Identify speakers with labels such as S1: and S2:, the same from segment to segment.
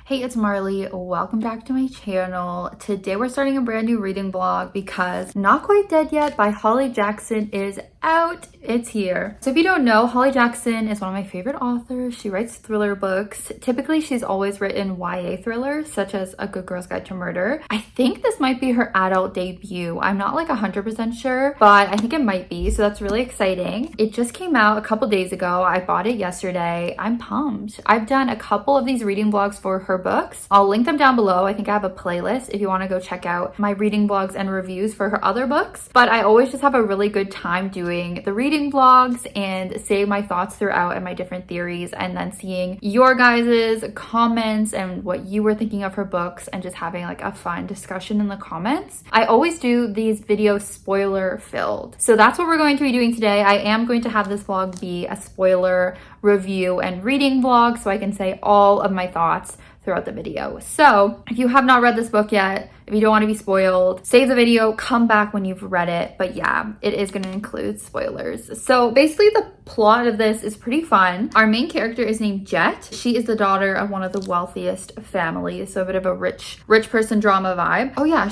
S1: Hey, it's Marley. Welcome back to my channel. Today we're starting a brand new reading vlog because Not Quite Dead Yet by Holly Jackson is out. It's here. So if you don't know, Holly Jackson is one of my favorite authors. She writes thriller books. Typically, she's always written YA thrillers, such as A Good Girl's Guide to Murder. I think this might be her adult debut. I'm not like 100% sure, but I think it might be. So that's really exciting. It just came out a couple days ago. I bought it yesterday. I'm pumped. I've done a couple of these reading vlogs for her books. I'll link them down below. I think I have a playlist if you want to go check out my reading vlogs and reviews for her other books. But I always just have a really good time doing the reading vlogs and saying my thoughts throughout and my different theories, and then seeing your guys' comments and what you were thinking of her books and just having like a fun discussion in the comments. I always do these videos spoiler filled. So that's what we're going to be doing today. I am going to have this vlog be a spoiler review and reading vlog so I can say all of my thoughts throughout the video. So if you have not read this book yet, if you don't want to be spoiled, save the video, come back when you've read it. But yeah, it is going to include spoilers. So basically the plot of this is pretty fun. Our main character is named Jet. She is the daughter of one of the wealthiest families, so a bit of a rich person drama vibe. Oh yeah,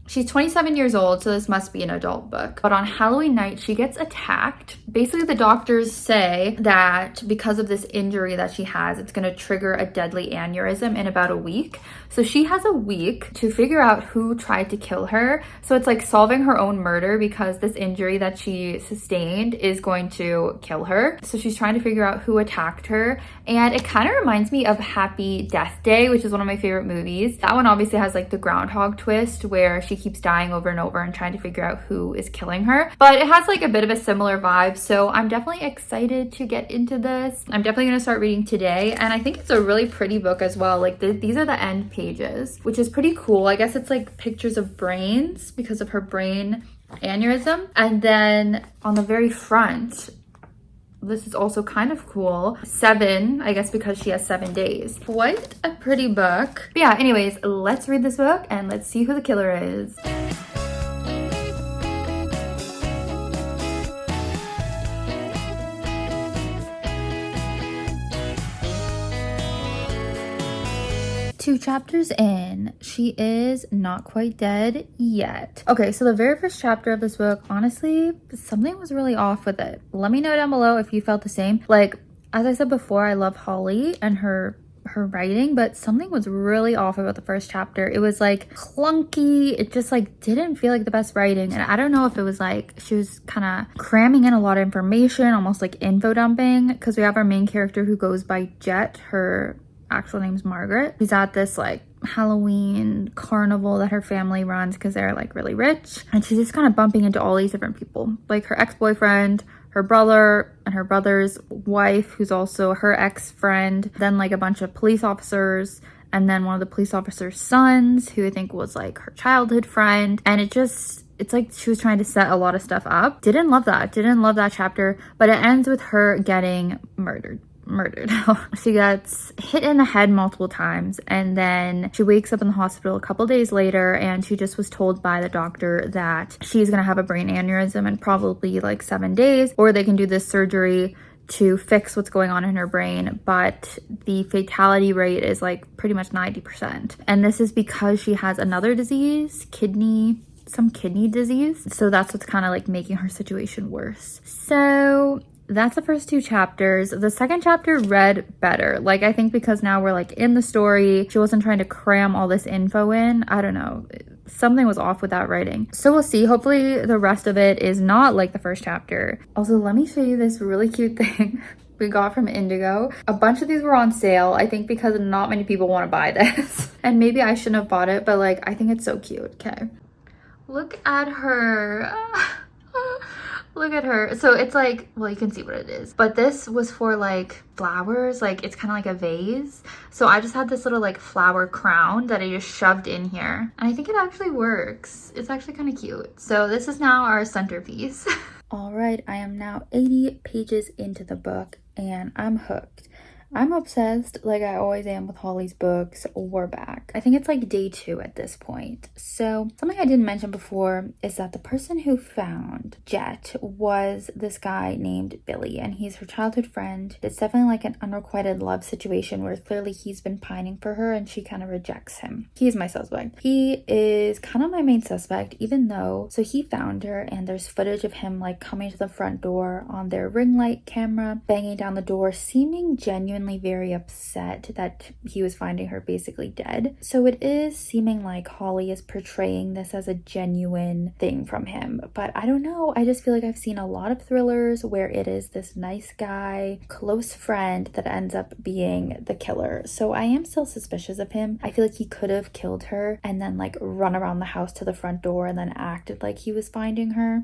S1: She's 27 years old, so this must be an adult book. But on Halloween night, she gets attacked. Basically, the doctors say that because of this injury that she has, it's going to trigger a deadly aneurysm in about a week. So she has a week to figure out who tried to kill her. So it's like solving her own murder because this injury that she sustained is going to kill her. So she's trying to figure out who attacked her. And it kind of reminds me of Happy Death Day, which is one of my favorite movies. That one obviously has like the groundhog twist where she keeps dying over and over and trying to figure out who is killing her. But it has like a bit of a similar vibe. So I'm definitely excited to get into this. I'm definitely going to start reading today. And I think it's a really pretty book as well. Like these are the end pages, which is pretty cool. I guess it's like pictures of brains because of her brain aneurysm. And then on the very front, this is also kind of cool. 7, I guess because she has 7 days. Quite a pretty book. But yeah, anyways, let's read this book and let's see who the killer is. Two chapters in, she is not quite dead yet. Okay, so the very first chapter of this book, honestly, something was really off with it. Let me know down below if you felt the same. Like, as I said before, I love Holly and her writing, but something was really off about the first chapter. It was like clunky. It just like didn't feel like the best writing. And I don't know if it was like she was kind of cramming in a lot of information, almost like info dumping, because we have our main character who goes by Jet. Her actual name's Margaret. She's at this like Halloween carnival that her family runs because they're like really rich, and she's just kind of bumping into all these different people, like her ex-boyfriend, her brother, and her brother's wife, who's also her ex-friend, then like a bunch of police officers, and then one of the police officers' sons, who I think was like her childhood friend. And it's like she was trying to set a lot of stuff up. Didn't love that chapter, but it ends with her getting murdered. She gets hit in the head multiple times, and then she wakes up in the hospital a couple days later, and she just was told by the doctor that she's gonna have a brain aneurysm in probably like 7 days, or they can do this surgery to fix what's going on in her brain, but the fatality rate is like pretty much 90%. And this is because she has another disease, some kidney disease. So that's what's kind of like making her situation worse. So that's the first 2 chapters. The second chapter read better. Like, I think because now we're like in the story, she wasn't trying to cram all this info in. I don't know. Something was off with that writing. So we'll see. Hopefully the rest of it is not like the first chapter. Also, let me show you this really cute thing we got from Indigo. A bunch of these were on sale, I think because not many people want to buy this. And maybe I shouldn't have bought it, but like, I think it's so cute. Okay. Look at her. Look at her. So it's like, well, you can see what it is, but this was for like flowers. Like it's kind of like a vase. So I just had this little like flower crown that I just shoved in here, and I think it actually works. It's actually kind of cute. So this is now our centerpiece. All right, I am now 80 pages into the book and I'm hooked. I'm obsessed, like I always am with Holly's books. We're back. I think it's like day 2 at this point. So something I didn't mention before is that the person who found Jet was this guy named Billy, and he's her childhood friend. It's definitely like an unrequited love situation where clearly he's been pining for her and she kind of rejects him. He's my suspect. He is kind of my main suspect, even though, so he found her and there's footage of him like coming to the front door on their ring light camera, banging down the door, seeming genuinely very upset that he was finding her basically dead. So it is seeming like Holly is portraying this as a genuine thing from him. But I don't know. I just feel like I've seen a lot of thrillers where it is this nice guy, close friend that ends up being the killer. So I am still suspicious of him. I feel like he could have killed her and then like run around the house to the front door and then acted like he was finding her.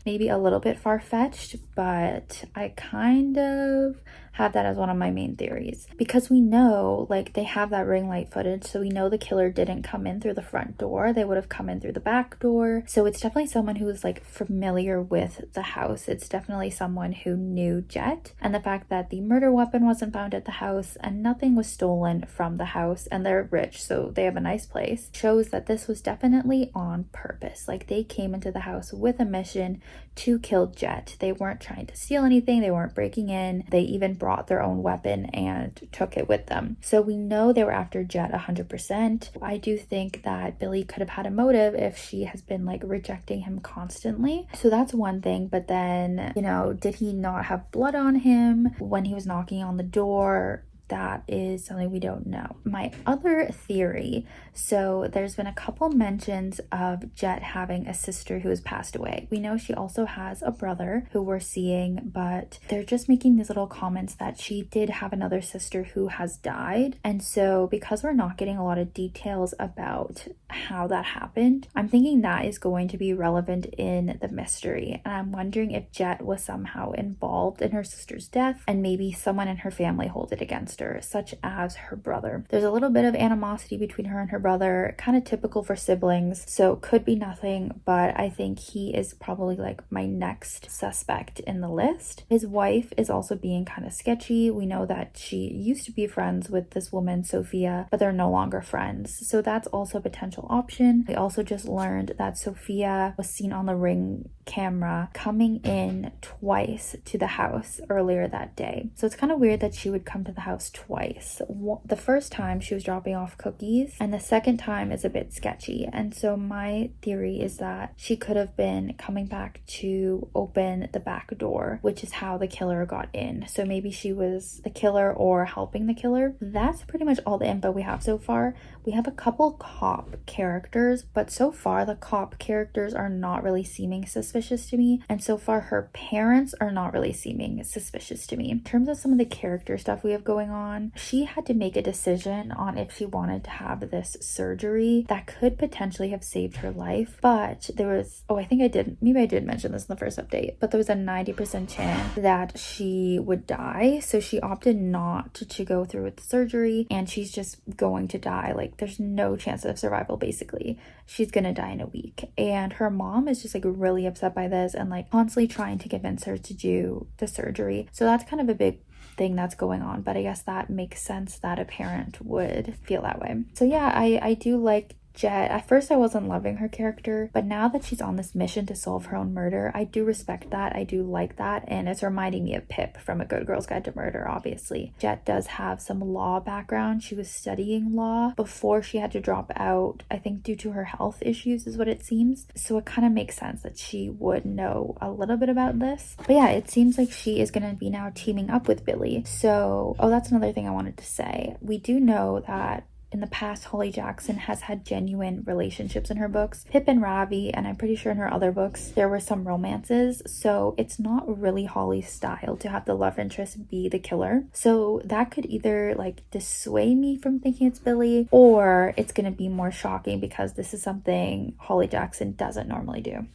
S1: Maybe a little bit far-fetched, but I kind of have that as one of my main theories because we know like they have that ring light footage, so we know the killer didn't come in through the front door. They would have come in through the back door. So it's definitely someone who is like familiar with the house. It's definitely someone who knew Jet, and the fact that the murder weapon wasn't found at the house and nothing was stolen from the house, and they're rich so they have a nice place, shows that this was definitely on purpose. Like they came into the house with a mission to kill Jet. They weren't trying to steal anything. They weren't breaking in. They even brought their own weapon and took it with them. So we know they were after Jet 100%. I do think that Billy could have had a motive if she has been like rejecting him constantly. So that's one thing. But then, you know, did he not have blood on him when he was knocking on the door? That is something we don't know. My other theory, so there's been a couple mentions of Jet having a sister who has passed away. We know she also has a brother who we're seeing, but they're just making these little comments that she did have another sister who has died. And so because we're not getting a lot of details about how that happened, I'm thinking that is going to be relevant in the mystery. And I'm wondering if Jet was somehow involved in her sister's death and maybe someone in her family hold it against her, such as her brother. There's a little bit of animosity between her and her brother, kind of typical for siblings, so could be nothing, but I think he is probably like my next suspect in the list. His wife is also being kind of sketchy. We know that she used to be friends with this woman, Sophia, but they're no longer friends, so that's also a potential option. We also just learned that Sophia was seen on the ring camera coming in twice to the house earlier that day. So it's kind of weird that she would come to the house twice. The first time she was dropping off cookies, and the second time is a bit sketchy. And so my theory is that she could have been coming back to open the back door, which is how the killer got in. So maybe she was the killer or helping the killer. That's pretty much all the info we have so far. We have a couple cop characters, but so far the cop characters are not really seeming suspicious to me, and so far her parents are not really seeming suspicious to me. In terms of some of the character stuff we have going on, she had to make a decision on if she wanted to have this surgery that could potentially have saved her life, but there was, I did mention this in the first update, but there was a 90% chance that she would die, so she opted not to go through with the surgery, and she's just going to die. Like there's no chance of survival. Basically she's gonna die in a week, and her mom is just like really upset by this and like constantly trying to convince her to do the surgery. So that's kind of a big thing that's going on, but I guess that makes sense that a parent would feel that way. So yeah, I do like Jet. At first I wasn't loving her character, but now that she's on this mission to solve her own murder, I do respect that. I do like that, and it's reminding me of Pip from A Good Girl's Guide to Murder. Obviously Jet does have some law background. She was studying law before she had to drop out, I think due to her health issues is what it seems, so it kind of makes sense that she would know a little bit about this. But yeah, it seems like she is going to be now teaming up with Billy. So that's another thing I wanted to say. We do know that in the past, Holly Jackson has had genuine relationships in her books. Pip and Ravi, and I'm pretty sure in her other books, there were some romances. So it's not really Holly's style to have the love interest be the killer. So that could either like dissuade me from thinking it's Billy, or it's going to be more shocking because this is something Holly Jackson doesn't normally do.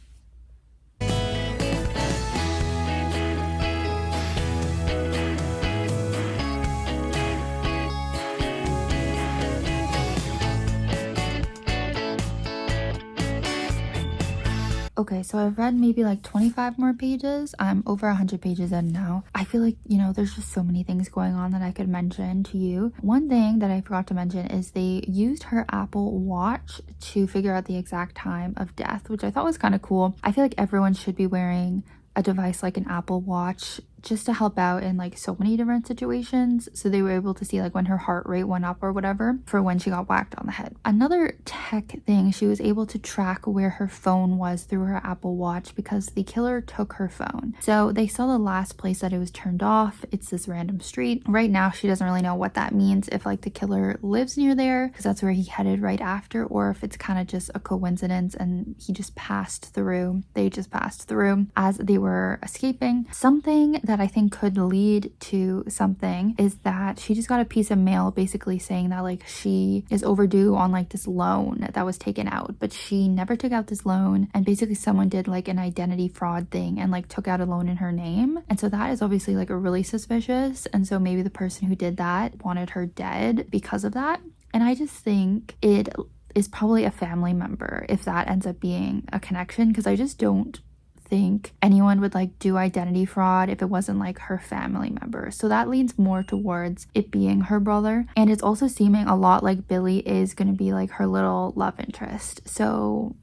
S1: Okay, so I've read maybe like 25 more pages. I'm over 100 pages in now. I feel like, you know, there's just so many things going on that I could mention to you. One thing that I forgot to mention is they used her Apple Watch to figure out the exact time of death, which I thought was kind of cool. I feel like everyone should be wearing a device like an Apple Watch just to help out in like so many different situations. So they were able to see like when her heart rate went up or whatever for when she got whacked on the head. Another tech thing, she was able to track where her phone was through her Apple Watch because the killer took her phone. So they saw the last place that it was turned off. It's this random street. Right now, she doesn't really know what that means, if like the killer lives near there because that's where he headed right after, or if it's kind of just a coincidence and he just passed through. They just passed through as they were escaping. Something that I think could lead to something is that she just got a piece of mail basically saying that like she is overdue on like this loan that was taken out, but she never took out this loan, and basically someone did like an identity fraud thing and like took out a loan in her name. And so that is obviously like a really suspicious, and so maybe the person who did that wanted her dead because of that. And I just think it is probably a family member if that ends up being a connection, because I just don't think anyone would like do identity fraud if it wasn't like her family member. So that leans more towards it being her brother, and it's also seeming a lot like Billy is going to be like her little love interest. So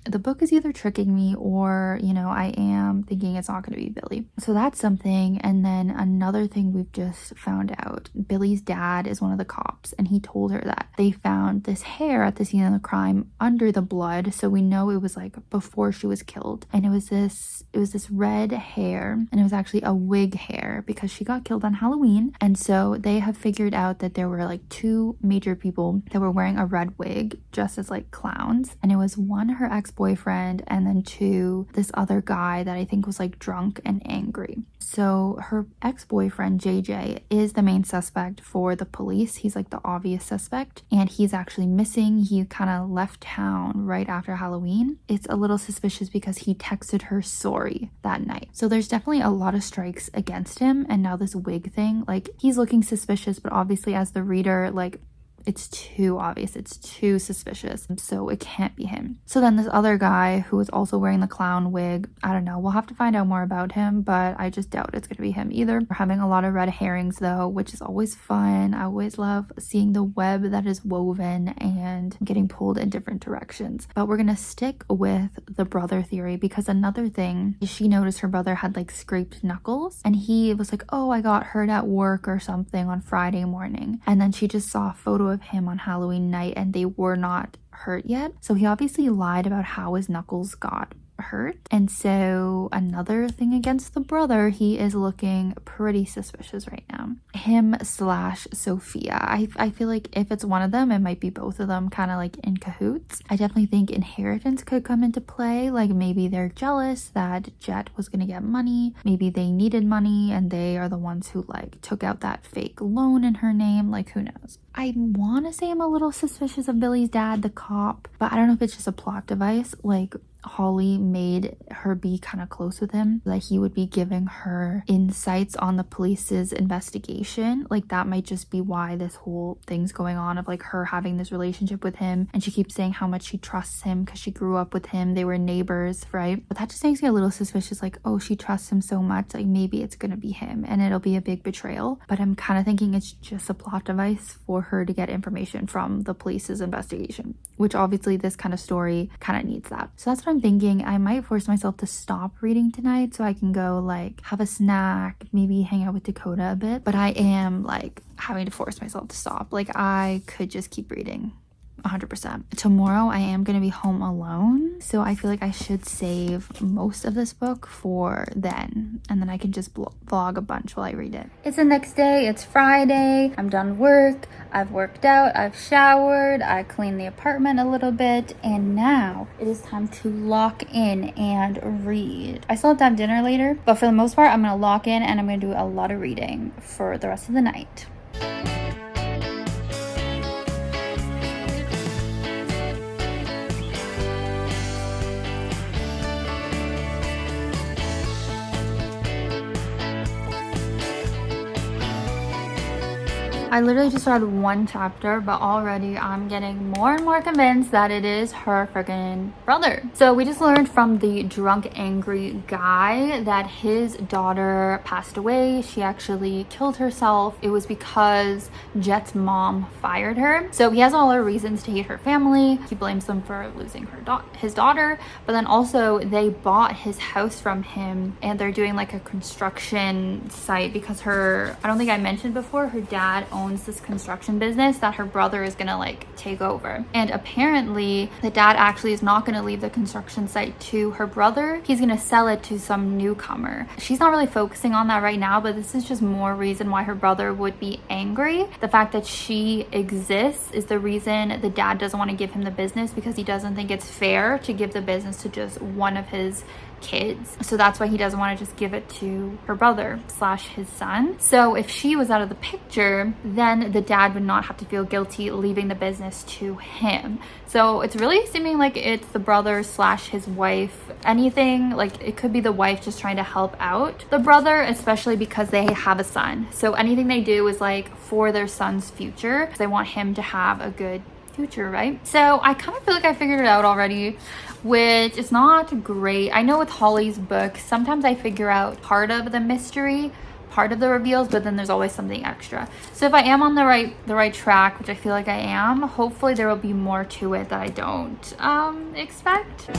S1: the book is either tricking me or, you know, I am thinking it's not going to be Billy. So that's something. And then another thing we've just found out, Billy's dad is one of the cops, and he told her that they found this hair at the scene of the crime under the blood. So we know it was like before she was killed. And it was this red hair, and it was actually a wig hair because she got killed on Halloween. And so they have figured out that there were like two major people that were wearing a red wig dressed as like clowns. And it was one, her ex-boyfriend, and then two, this other guy that I think was like drunk and angry. So her ex-boyfriend JJ is the main suspect for the police. He's like the obvious suspect, and he's actually missing. He kind of left town right after Halloween. It's a little suspicious because he texted her sorry that night. So there's definitely a lot of strikes against him, and now this wig thing, like he's looking suspicious, but obviously as the reader, like it's too obvious, it's too suspicious, so it can't be him. So then this other guy who is also wearing the clown wig, I don't know, we'll have to find out more about him, but I just doubt it's gonna be him either. We're having a lot of red herrings though, which is always fun. I always love seeing the web that is woven and getting pulled in different directions. But we're gonna stick with the brother theory because another thing is she noticed her brother had like scraped knuckles, and he was like, oh, I got hurt at work or something on Friday morning, and then she just saw a photo of him on Halloween night and they were not hurt yet. So he obviously lied about how his knuckles got hurt. And so another thing against the brother, he is looking pretty suspicious right now. Him slash Sophia. I feel like if it's one of them, it might be both of them kind of like in cahoots. I definitely think inheritance could come into play. Like maybe they're jealous that Jet was gonna get money. Maybe they needed money and they are the ones who like took out that fake loan in her name. Like who knows? I want to say I'm a little suspicious of Billy's dad, the cop, but I don't know if it's just a plot device. Like Holly made her be kind of close with him, that he would be giving her insights on the police's investigation. Like that might just be why this whole thing's going on, of like her having this relationship with him, and she keeps saying how much she trusts him because she grew up with him, they were neighbors, right? But that just makes me a little suspicious, like, oh, she trusts him so much, like maybe it's gonna be him and it'll be a big betrayal. But I'm kind of thinking it's just a plot device for her to get information from the police's investigation, which obviously this kind of story kind of needs that. So that's what I'm thinking. I might force myself to stop reading tonight so I can go like have a snack, maybe hang out with Dakota a bit, but I am like having to force myself to stop. Like I could just keep reading 100%. Tomorrow I am going to be home alone, so I feel like I should save most of this book for then, and then I can just vlog a bunch while I read it. It's the next day, it's Friday, I'm done work, I've worked out, I've showered, I cleaned the apartment a little bit, and now it is time to lock in and read. I still have to have dinner later, but for the most part I'm going to lock in and I'm going to do a lot of reading for the rest of the night. I literally just read one chapter, but already I'm getting more and more convinced that it is her friggin' brother. So we just learned from the drunk, angry guy that his daughter passed away. She actually killed herself. It was because Jet's mom fired her. So he has all her reasons to hate her family. He blames them for losing his daughter, but then also they bought his house from him and they're doing like a construction site because I don't think I mentioned before, her dad owns this construction business that her brother is gonna like take over. And apparently the dad actually is not gonna leave the construction site to her brother. He's gonna sell it to some newcomer. She's not really focusing on that right now, but this is just more reason why her brother would be angry. The fact that she exists is the reason the dad doesn't want to give him the business, because he doesn't think it's fair to give the business to just one of his kids. So that's why he doesn't want to just give it to her brother / his son. So if she was out of the picture, then the dad would not have to feel guilty leaving the business to him. So it's really seeming like it's the brother / his wife. Anything, like it could be the wife just trying to help out the brother, especially because they have a son. So anything they do is like for their son's future. They want him to have a good future, right? So I kind of feel like I figured it out already, which is not great. I know with Holly's book, sometimes I figure out part of the mystery, part of the reveals, but then there's always something extra. So if I am on the right track, which I feel like I am, hopefully there will be more to it that I don't expect.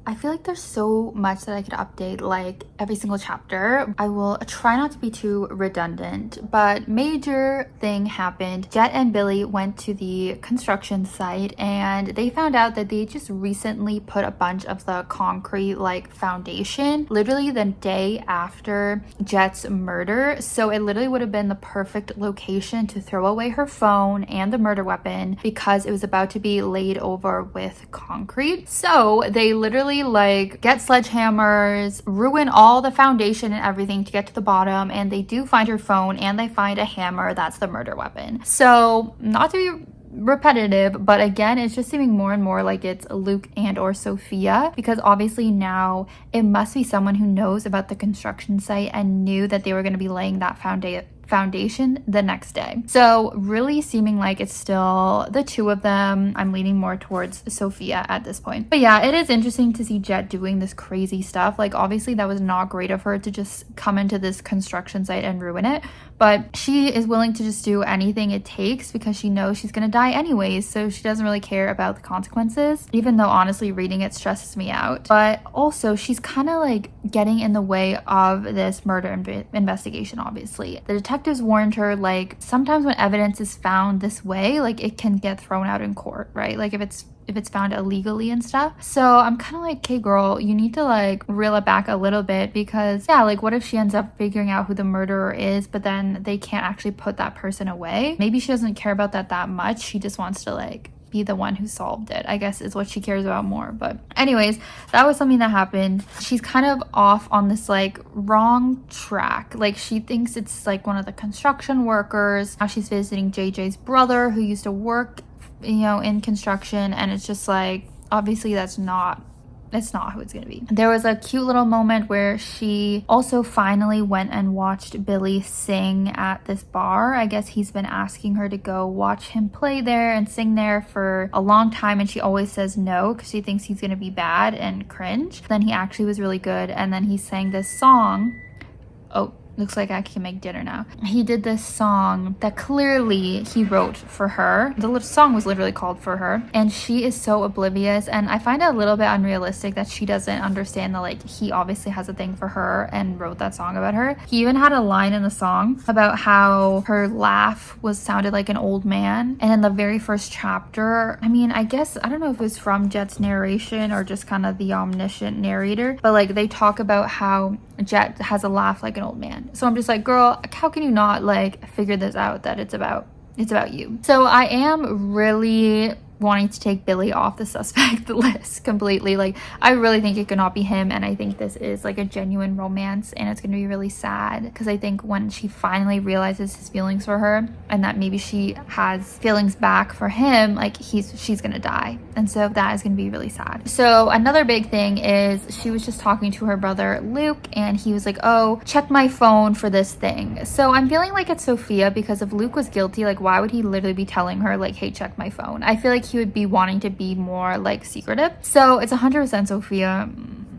S1: I feel like there's so much that I could update, like every single chapter. I will try not to be too redundant, but major thing happened. Jet and Billy went to the construction site and they found out that they just recently put a bunch of the concrete like foundation literally the day after Jet's murder. So it literally would have been the perfect location to throw away her phone and the murder weapon because it was about to be laid over with concrete. So they literally like get sledgehammers, ruin all the foundation and everything to get to the bottom, and they do find her phone and they find a hammer that's the murder weapon. So not to be repetitive, but again, it's just seeming more and more like it's Luke and or Sophia, because obviously now it must be someone who knows about the construction site and knew that they were going to be laying that foundation the next day. So really seeming like it's still the two of them. I'm leaning more towards Sophia at this point. But yeah, it is interesting to see Jet doing this crazy stuff. Like obviously that was not great of her to just come into this construction site and ruin it, but she is willing to just do anything it takes because she knows she's gonna die anyways, so she doesn't really care about the consequences, even though honestly reading it stresses me out. But also she's kind of like getting in the way of this murder investigation. Obviously the detectives warned her, like sometimes when evidence is found this way, like it can get thrown out in court, right? Like if it's found illegally and stuff. So I'm kind of like, okay girl, you need to like reel it back a little bit, because yeah, like what if she ends up figuring out who the murderer is, but then they can't actually put that person away? Maybe she doesn't care about that much. She just wants to like be the one who solved it, I guess is what she cares about more. But anyways, that was something that happened. She's kind of off on this like wrong track. Like she thinks it's like one of the construction workers. Now she's visiting JJ's brother who used to work, you know, in construction, and it's just like obviously that's not who it's gonna be. There was a cute little moment where she also finally went and watched Billy sing at this bar. I guess he's been asking her to go watch him play there and sing there for a long time, and she always says no because she thinks he's gonna be bad and cringe. Then he actually was really good, and then he sang this song. Oh, looks like I can make dinner now. He did this song that clearly he wrote for her. The song was literally called For Her, and she is so oblivious, and I find it a little bit unrealistic that she doesn't understand that like he obviously has a thing for her and wrote that song about her. He even had a line in the song about how her laugh sounded like an old man. And in the very first chapter, I mean, I guess I don't know if it was from Jet's narration or just kind of the omniscient narrator, but like they talk about how Jet has a laugh like an old man. So I'm just like, girl, how can you not like figure this out, that it's about you? So I am really wanting to take Billy off the suspect list completely. Like, I really think it could not be him, and I think this is like a genuine romance, and it's gonna be really sad because I think when she finally realizes his feelings for her and that maybe she has feelings back for him, like she's gonna die, and so that is gonna be really sad. So another big thing is she was just talking to her brother Luke, and he was like, oh, check my phone for this thing. So I'm feeling like it's Sophia, because if Luke was guilty, like why would he literally be telling her like, hey, check my phone? I feel like he would be wanting to be more like secretive. So it's 100% Sophia.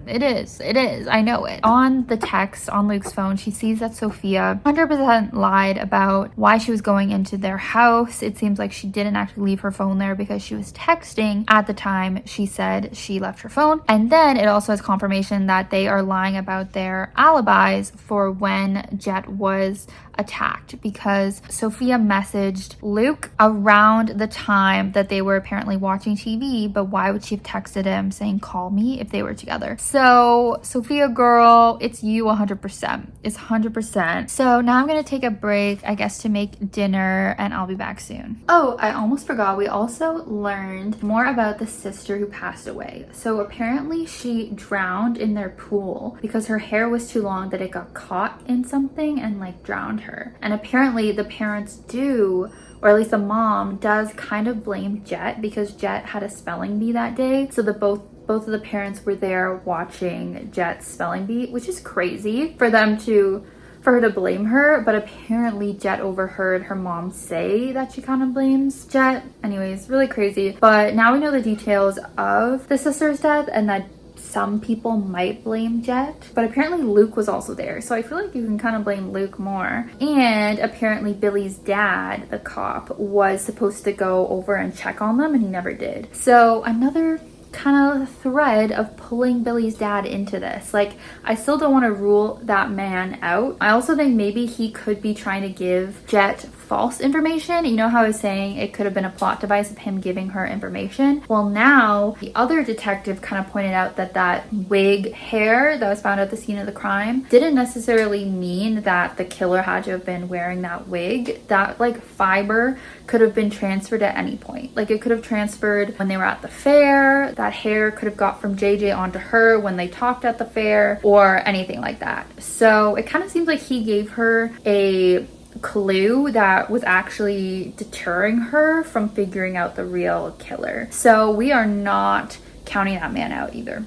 S1: It is. I know it. On the text on Luke's phone, she sees that Sophia 100% lied about why she was going into their house. It seems like she didn't actually leave her phone there because she was texting at the time she said she left her phone. And then it also has confirmation that they are lying about their alibis for when Jet was attacked, because Sophia messaged Luke around the time that they were apparently watching TV, but why would she have texted him saying call me if they were together? So Sophia girl, it's you 100%. It's 100%. So now I'm gonna take a break, I guess, to make dinner, and I'll be back soon. Oh, I almost forgot, we also learned more about the sister who passed away. So apparently she drowned in their pool because her hair was too long that it got caught in something and like drowned her. And apparently the parents do, or at least the mom does, kind of blame Jet because Jet had a spelling bee that day. So both of the parents were there watching Jet's spelling bee, which is crazy for her to blame her, but apparently Jet overheard her mom say that she kind of blames Jet. Anyways, really crazy. But now we know the details of the sister's death and that some people might blame Jet, but apparently Luke was also there, so I feel like you can kind of blame Luke more. And apparently Billy's dad, the cop, was supposed to go over and check on them, and he never did. So another kind of thread of pulling Billy's dad into this. Like, I still don't want to rule that man out. I also think maybe he could be trying to give Jet false information. You know how I was saying it could have been a plot device of him giving her information? Well, now the other detective kind of pointed out that that wig hair that was found at the scene of the crime didn't necessarily mean that the killer had to have been wearing that wig. That like fiber could have been transferred at any point. Like, it could have transferred when they were at the fair. That hair could have got from JJ onto her when they talked at the fair, or anything like that. So it kind of seems like he gave her a clue that was actually deterring her from figuring out the real killer. So we are not counting that man out either.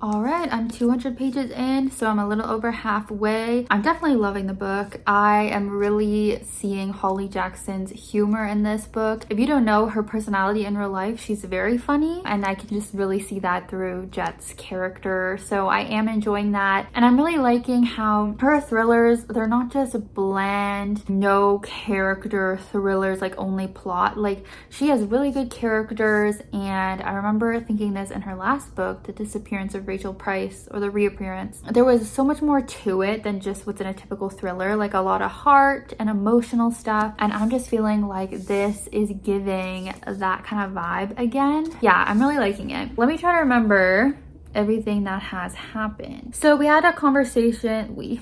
S1: All right, I'm 200 pages in, so I'm a little over halfway. I'm definitely loving the book. I am really seeing Holly Jackson's humor in this book. If you don't know her personality in real life, she's very funny, and I can just really see that through Jet's character. So I am enjoying that, and I'm really liking how her thrillers, they're not just bland, no character thrillers, like only plot. Like, she has really good characters, and I remember thinking this in her last book, The Disappearance of Rachel Price, or The Reappearance. There was so much more to it than just what's in a typical thriller, like a lot of heart and emotional stuff, and I'm just feeling like this is giving that kind of vibe again. Yeah, I'm really liking it. Let me try to remember everything that has happened. So we had a conversation,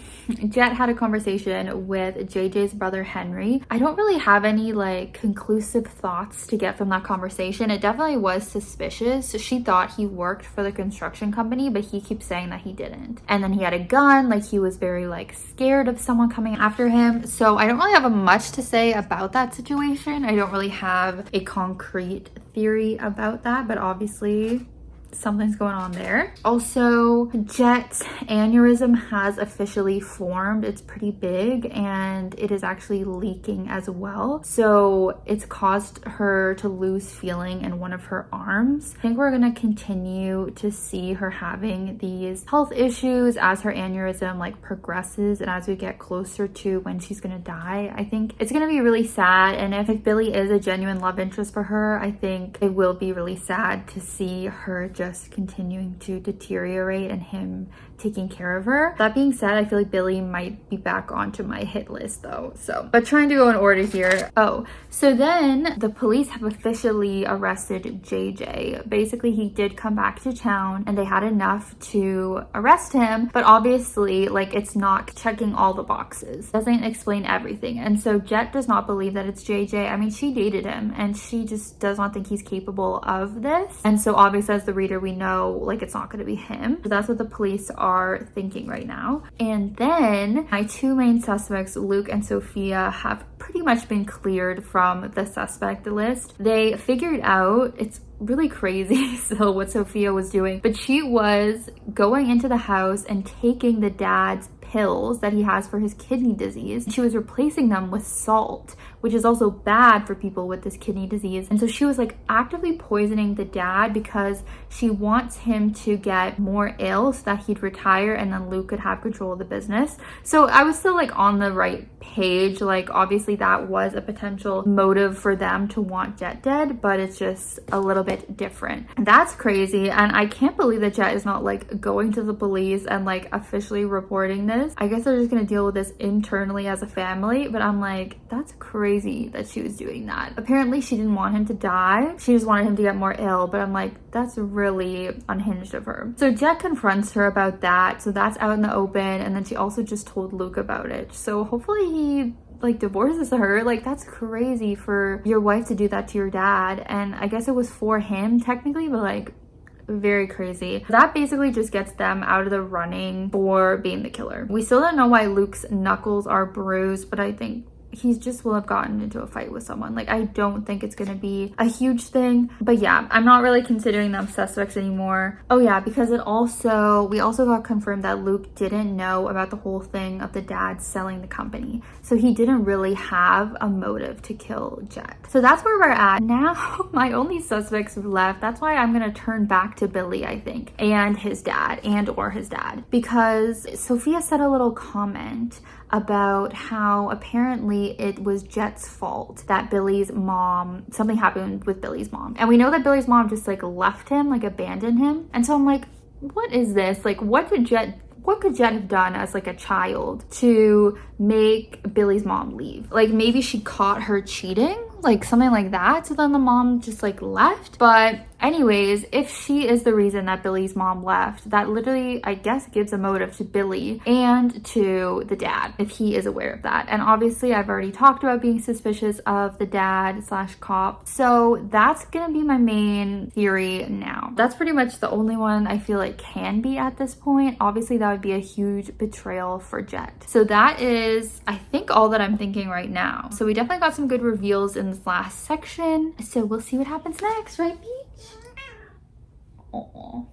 S1: Jet had a conversation with JJ's brother Henry. I don't really have any like conclusive thoughts to get from that conversation. It definitely was suspicious. She thought he worked for the construction company, but he keeps saying that he didn't. And then he had a gun, like he was very like scared of someone coming after him. So I don't really have much to say about that situation. I don't really have a concrete theory about that, but obviously something's going on there. Also, Jet's aneurysm has officially formed. It's pretty big, and it is actually leaking as well. So it's caused her to lose feeling in one of her arms. I think we're gonna continue to see her having these health issues as her aneurysm like progresses and as we get closer to when she's gonna die. I think it's gonna be really sad, and if Billy is a genuine love interest for her, I think it will be really sad to see her just just continuing to deteriorate and him taking care of her. That being said, I feel like Billy might be back onto my hit list though. So, but trying to go in order here. Oh, so then the police have officially arrested JJ. Basically, he did come back to town and they had enough to arrest him, but obviously, like, it's not checking all the boxes. Doesn't explain everything. And so Jet does not believe that it's JJ. I mean, she dated him and she just does not think he's capable of this. And so obviously, as the reader, we know, like, it's not going to be him. So that's what the police are thinking right now. And then my two main suspects, Luke and Sophia, have pretty much been cleared from the suspect list. They figured out, it's really crazy still what Sophia was doing, but she was going into the house and taking the dad's pills that he has for his kidney disease. She was replacing them with salt, which is also bad for people with this kidney disease. And so she was like actively poisoning the dad because she wants him to get more ill so that he'd retire and then Luke could have control of the business. So I was still like on the right page. Like, obviously that was a potential motive for them to want Jet dead, but it's just a little bit different. And that's crazy. And I can't believe that Jet is not like going to the police and like officially reporting this. I guess they're just gonna deal with this internally as a family, but I'm like, that's crazy that she was doing that. Apparently she didn't want him to die. She just wanted him to get more ill, but I'm like, that's really unhinged of her. So Jet confronts her about that. So that's out in the open. And then she also just told Luke about it. So hopefully he like divorces her. Like, that's crazy for your wife to do that to your dad. And I guess it was for him technically, but like, very crazy. That basically just gets them out of the running for being the killer. We still don't know why Luke's knuckles are bruised, but I think he just will have gotten into a fight with someone. Like, I don't think it's gonna be a huge thing, but yeah, I'm not really considering them suspects anymore. Oh yeah, because we also got confirmed that Luke didn't know about the whole thing of the dad selling the company, so he didn't really have a motive to kill Jet. So that's where we're at now. My only suspects left. That's why I'm gonna turn back to Billy, I think, and his dad, because Sophia said a little comment about how apparently it was Jet's fault that something happened with Billy's mom. And we know that Billy's mom just like left him, like abandoned him. And so I'm like, what is this? Like, what could Jet have done as like a child to make Billy's mom leave? Like, maybe she caught her cheating, like something like that. So then the mom just like left. But anyways, if she is the reason that Billy's mom left, that literally, I guess, gives a motive to Billy and to the dad, if he is aware of that. And obviously I've already talked about being suspicious of the dad / cop. So that's gonna be my main theory now. That's pretty much the only one I feel like can be at this point. Obviously that would be a huge betrayal for Jet. So that is, I think, all that I'm thinking right now. So we definitely got some good reveals in this last section. So we'll see what happens next, right, Peach? Aww.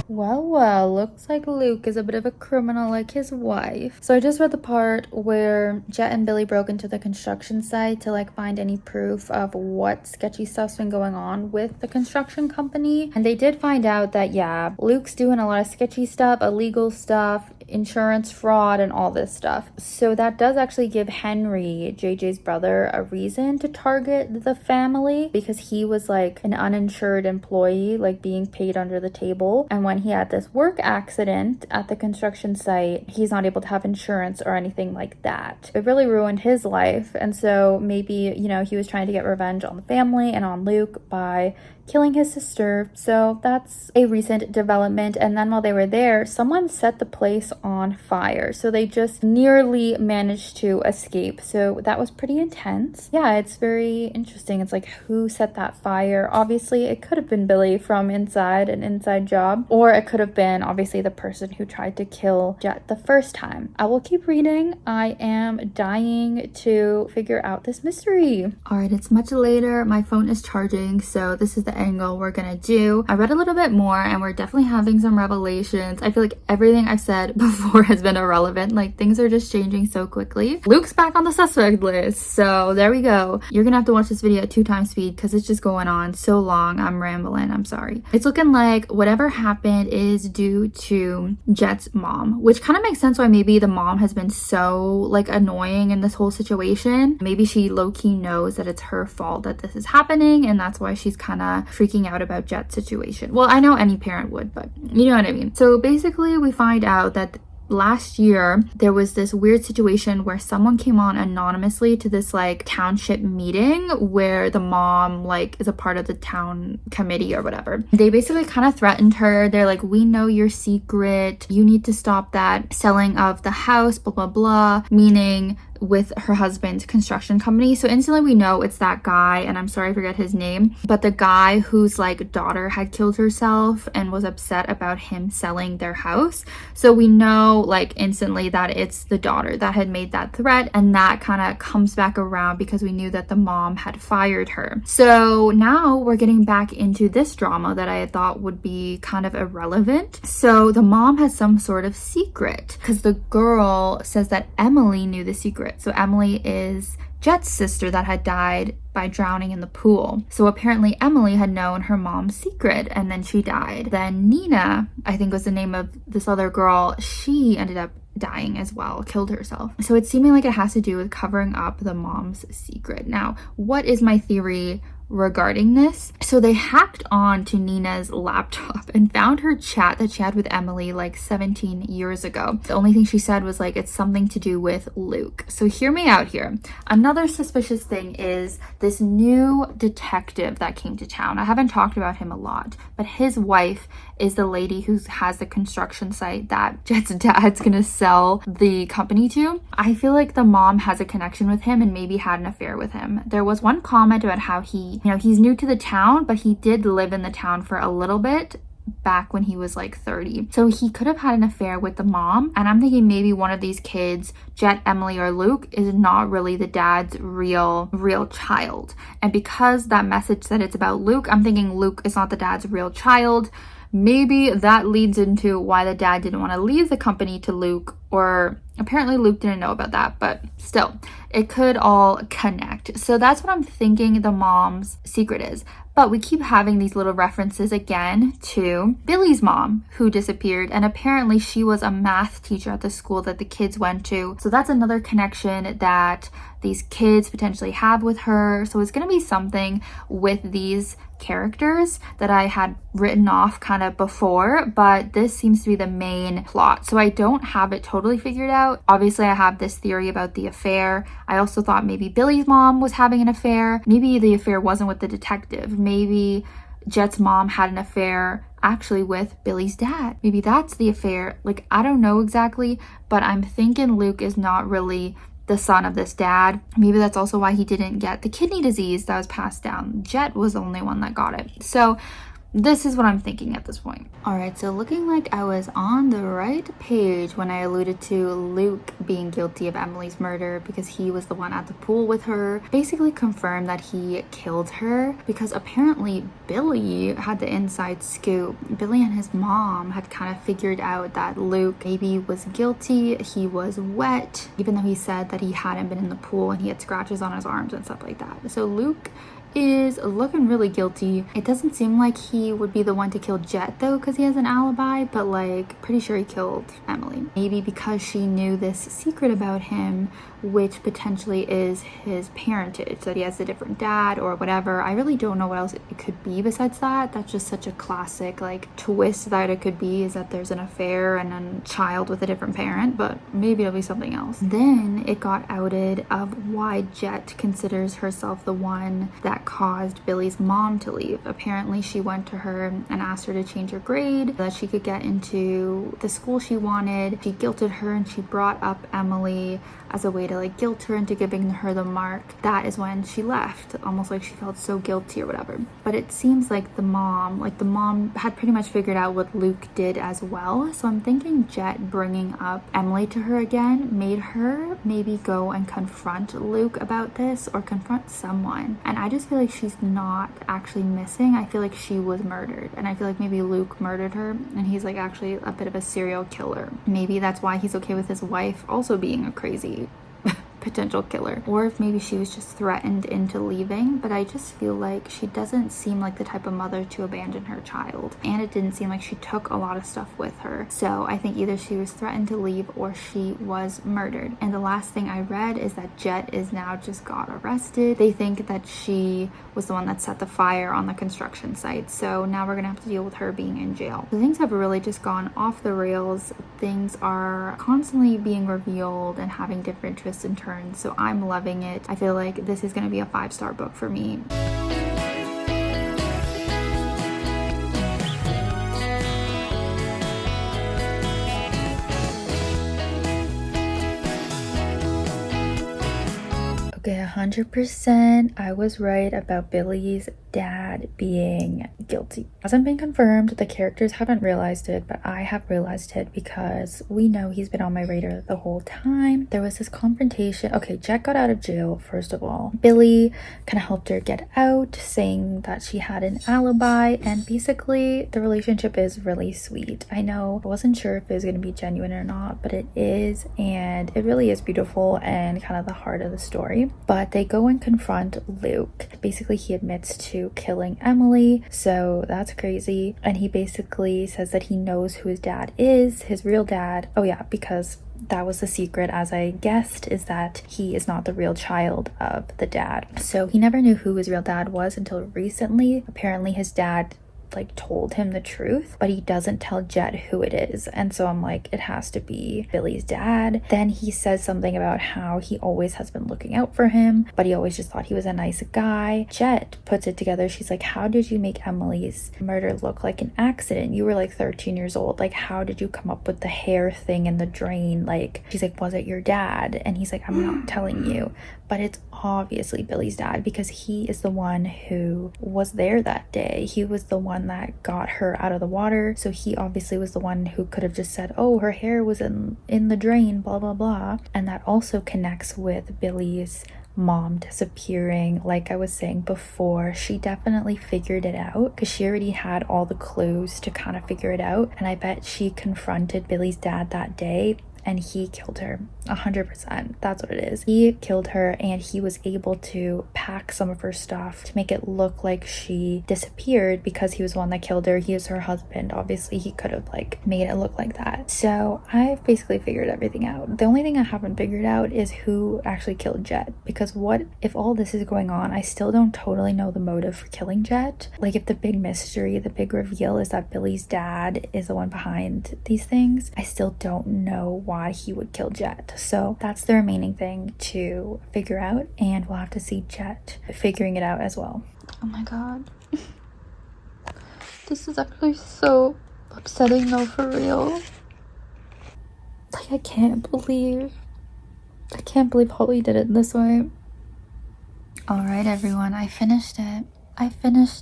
S1: Well, looks like Luke is a bit of a criminal like his wife. So I just read the part where Jet and Billy broke into the construction site to like find any proof of what sketchy stuff's been going on with the construction company. And they did find out that, yeah, Luke's doing a lot of sketchy stuff, illegal stuff, insurance fraud, and all this stuff. So that does actually give Henry, JJ's brother, a reason to target the family, because he was like an uninsured employee, like being paid under the table. And when he had this work accident at the construction site, he's not able to have insurance or anything like that. It really ruined his life. And so maybe, you know, he was trying to get revenge on the family and on Luke by killing his sister. So that's a recent development. And then while they were there, someone set the place on fire. So they just nearly managed to escape. So that was pretty intense. Yeah, it's very interesting. It's like, who set that fire? Obviously, it could have been Billy from inside, an inside job, or it could have been obviously the person who tried to kill Jet the first time. I will keep reading. I am dying to figure out this mystery. All right, it's much later. My phone is charging. So this is the angle we're gonna do. I read a little bit more and we're definitely having some revelations. I feel like everything I've said before has been irrelevant. Like, things are just changing so quickly. Luke's back on the suspect list, so there we go. You're gonna have to watch this video at 2x speed because it's just going on so long. I'm rambling, I'm sorry. It's looking like whatever happened is due to Jet's mom, which kind of makes sense why maybe the mom has been so like annoying in this whole situation. Maybe she low-key knows that it's her fault that this is happening, and that's why she's kind of freaking out about Jet's situation. Well, I know any parent would, but you know what I mean. So basically we find out that last year there was this weird situation where someone came on anonymously to this like township meeting where the mom like is a part of the town committee or whatever. They basically kind of threatened her. They're like, we know your secret, you need to stop that selling of the house, blah blah blah, meaning with her husband's construction company. So instantly we know it's that guy, and I'm sorry I forget his name, but the guy whose like daughter had killed herself and was upset about him selling their house. So we know like instantly that it's the daughter that had made that threat, and that kind of comes back around because we knew that the mom had fired her. So now we're getting back into this drama that I had thought would be kind of irrelevant. So the mom has some sort of secret because the girl says that Emily knew the secret. So Emily is Jet's sister that had died by drowning in the pool. So apparently Emily had known her mom's secret and then she died. Then Nina, I think was the name of this other girl, she ended up dying as well, killed herself. So it's seeming like it has to do with covering up the mom's secret. Now, what is my theory regarding this? So they hacked on to Nina's laptop and found her chat that she had with Emily like 17 years ago. The only thing she said was like, it's something to do with Luke. So hear me out here. Another suspicious thing is this new detective that came to town. I haven't talked about him a lot, but his wife is the lady who has the construction site that Jet's dad's gonna sell the company to. I feel like the mom has a connection with him and maybe had an affair with him. There was one comment about how he's new to the town, but he did live in the town for a little bit back when he was like 30. So he could have had an affair with the mom, and I'm thinking maybe one of these kids, Jet, Emily, or Luke, is not really the dad's real child. And because that message said it's about Luke, I'm thinking Luke is not the dad's real child. Maybe that leads into why the dad didn't want to leave the company to Luke, or apparently Luke didn't know about that, but still, it could all connect. So that's what I'm thinking the mom's secret is. But we keep having these little references again to Billy's mom who disappeared, and apparently she was a math teacher at the school that the kids went to. So that's another connection that these kids potentially have with her. So it's going to be something with these characters that I had written off kind of before, but this seems to be the main plot. So I don't have it totally figured out. Obviously I have this theory about the affair. I also thought maybe Billy's mom was having an affair. Maybe the affair wasn't with the detective. Maybe Jet's mom had an affair actually with Billy's dad. Maybe that's the affair. Like, I don't know exactly, but I'm thinking Luke is not really the son of this dad. Maybe that's also why he didn't get the kidney disease that was passed down. Jet was the only one that got it. So this is what I'm thinking at this point. All right, so looking like I was on the right page when I alluded to Luke being guilty of Emily's murder because he was the one at the pool with her. Basically confirmed that he killed her because apparently Billy had the inside scoop. Billy and his mom had kind of figured out that Luke maybe was guilty. He was wet, even though he said that he hadn't been in the pool and he had scratches on his arms and stuff like that. So Luke is looking really guilty. It doesn't seem like he would be the one to kill Jet though, because he has an alibi, but like pretty sure he killed Emily. Maybe because she knew this secret about him, which potentially is his parentage, that he has a different dad or whatever. I really don't know what else it could be besides that. That's just such a classic like twist that it could be, is that there's an affair and a child with a different parent, but maybe it'll be something else. Then it got outed of why Jet considers herself the one that caused Billy's mom to leave. Apparently she went to her and asked her to change her grade so that she could get into the school she wanted. She guilted her and she brought up Emily as a way to like guilt her into giving her the mark. That is when she left, almost like she felt so guilty or whatever. But it seems like the mom had pretty much figured out what Luke did as well. So I'm thinking Jet bringing up Emily to her again made her maybe go and confront Luke about this, or confront someone. And I just feel feel like she's not actually missing. I feel like she was murdered, and I feel like maybe Luke murdered her and he's like actually a bit of a serial killer. Maybe that's why he's okay with his wife also being a crazy potential killer, or if maybe she was just threatened into leaving. But I just feel like she doesn't seem like the type of mother to abandon her child, and it didn't seem like she took a lot of stuff with her. So I think either she was threatened to leave or she was murdered. And the last thing I read is that Jet is now just got arrested. They think that she was the one that set the fire on the construction site, so now we're gonna have to deal with her being in jail. So things have really just gone off the rails. Things are constantly being revealed and having different twists and turns, so I'm loving it. I feel like this is going to be a 5-star book for me. Okay, 100% I was right about Billy's dad being guilty. Hasn't been confirmed, the characters haven't realized it, but I have realized it because we know he's been on my radar the whole time. There was this confrontation. Okay, Jet got out of jail, first of all. Billy kind of helped her get out, saying that she had an alibi, and basically the relationship is really sweet. I know I wasn't sure if it was going to be genuine or not, but it is, and it really is beautiful and kind of the heart of the story. But they go and confront Luke. Basically, he admits to killing Emily, so that's crazy. And he basically says that he knows who his dad is, his real dad. Oh yeah, because that was the secret, as I guessed, is that he is not the real child of the dad. So he never knew who his real dad was until recently. Apparently his dad like told him the truth, but he doesn't tell Jet who it is, and so I'm like, it has to be Billy's dad. Then he says something about how he always has been looking out for him, but he always just thought he was a nice guy. Jet puts it together. She's like, how did you make Emily's murder look like an accident? You were like 13 years old. Like, how did you come up with the hair thing in the drain? Like, she's like, was it your dad? And he's like, I'm not telling you. But it's obviously Billy's dad, because he is the one who was there that day. He was the one that got her out of the water, so he obviously was the one who could have just said, oh, her hair was in the drain, blah blah blah. And that also connects with Billy's mom disappearing. Like I was saying before, she definitely figured it out because she already had all the clues to kind of figure it out, and I bet she confronted Billy's dad that day and he killed her. 100%. That's what it is. He killed her, and he was able to pack some of her stuff to make it look like she disappeared because he was the one that killed her. He is her husband. Obviously, he could have like made it look like that. So I've basically figured everything out. The only thing I haven't figured out is who actually killed Jet, because what if all this is going on, I still don't totally know the motive for killing Jet. Like, if the big mystery, the big reveal is that Billy's dad is the one behind these things, I still don't know why he would kill Jet. So that's the remaining thing to figure out, and we'll have to see Jet figuring it out as well. Oh my god. This is actually so upsetting though, for real. Like, I can't believe Holly did it this way. Alright everyone, I finished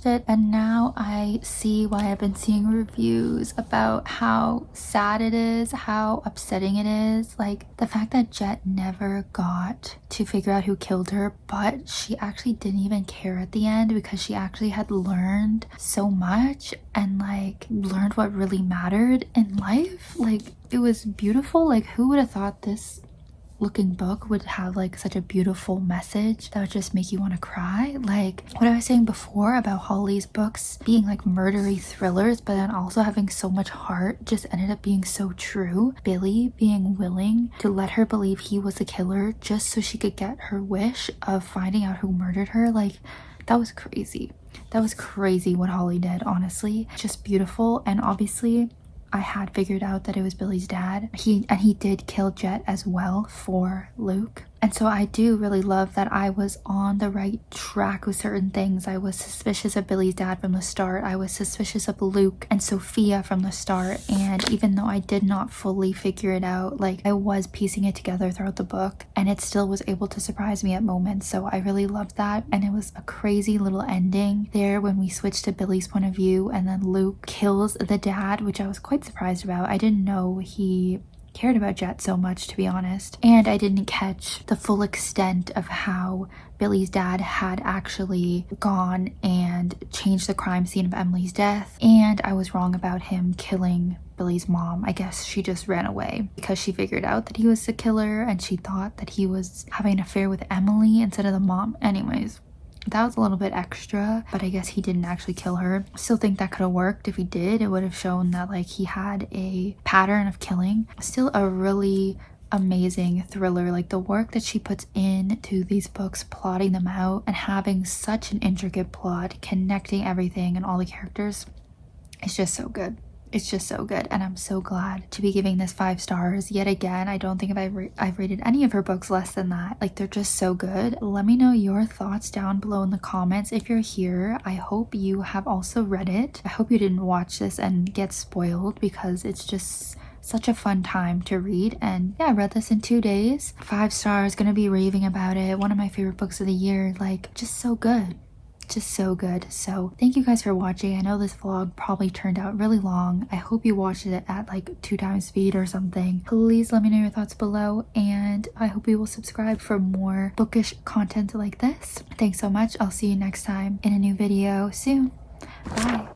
S1: it, and now I see why I've been seeing reviews about how sad it is, how upsetting it is. Like, the fact that Jet never got to figure out who killed her, but she actually didn't even care at the end because she actually had learned so much and like learned what really mattered in life. Like, it was beautiful. Like, who would have thought this looking book would have like such a beautiful message that would just make you want to cry? Like what I was saying before about Holly's books being like murdery thrillers, but then also having so much heart, just ended up being so true. Billy being willing to let her believe he was the killer just so she could get her wish of finding out who murdered her. Like, that was crazy. That was crazy what Holly did, honestly. Just beautiful. And obviously I had figured out that it was Billy's dad. He did kill Jet as well for Luke. And so I do really love that I was on the right track with certain things. I was suspicious of Billy's dad from the start. I was suspicious of Luke and Sophia from the start. And even though I did not fully figure it out, like, I was piecing it together throughout the book, and it still was able to surprise me at moments. So I really loved that. And it was a crazy little ending there when we switched to Billy's point of view, and then Luke kills the dad, which I was quite surprised about. I didn't know he cared about Jet so much, to be honest. And I didn't catch the full extent of how Billy's dad had actually gone and changed the crime scene of Emily's death. And I was wrong about him killing Billy's mom. I guess she just ran away because she figured out that he was the killer and she thought that he was having an affair with Emily instead of the mom. Anyways, that was a little bit extra, but I guess he didn't actually kill her. Still think that could have worked. If he did, it would have shown that like he had a pattern of killing. Still a really amazing thriller. Like the work that she puts into these books, plotting them out and having such an intricate plot, connecting everything and all the characters, it's just so good. It's just so good, and I'm so glad to be giving this 5 stars yet again. I don't think I've rated any of her books less than that. Like, they're just so good. Let me know your thoughts down below in the comments if you're here. I hope you have also read it. I hope you didn't watch this and get spoiled, because it's just such a fun time to read. And yeah, I read this in 2 days. 5 stars, gonna be raving about it. One of my favorite books of the year. Like, just so good. Just so good. So thank you guys for watching. I know this vlog probably turned out really long. I hope you watched it at like 2 times speed or something. Please let me know your thoughts below, and I hope you will subscribe for more bookish content like this. Thanks so much. I'll see you next time in a new video soon. Bye.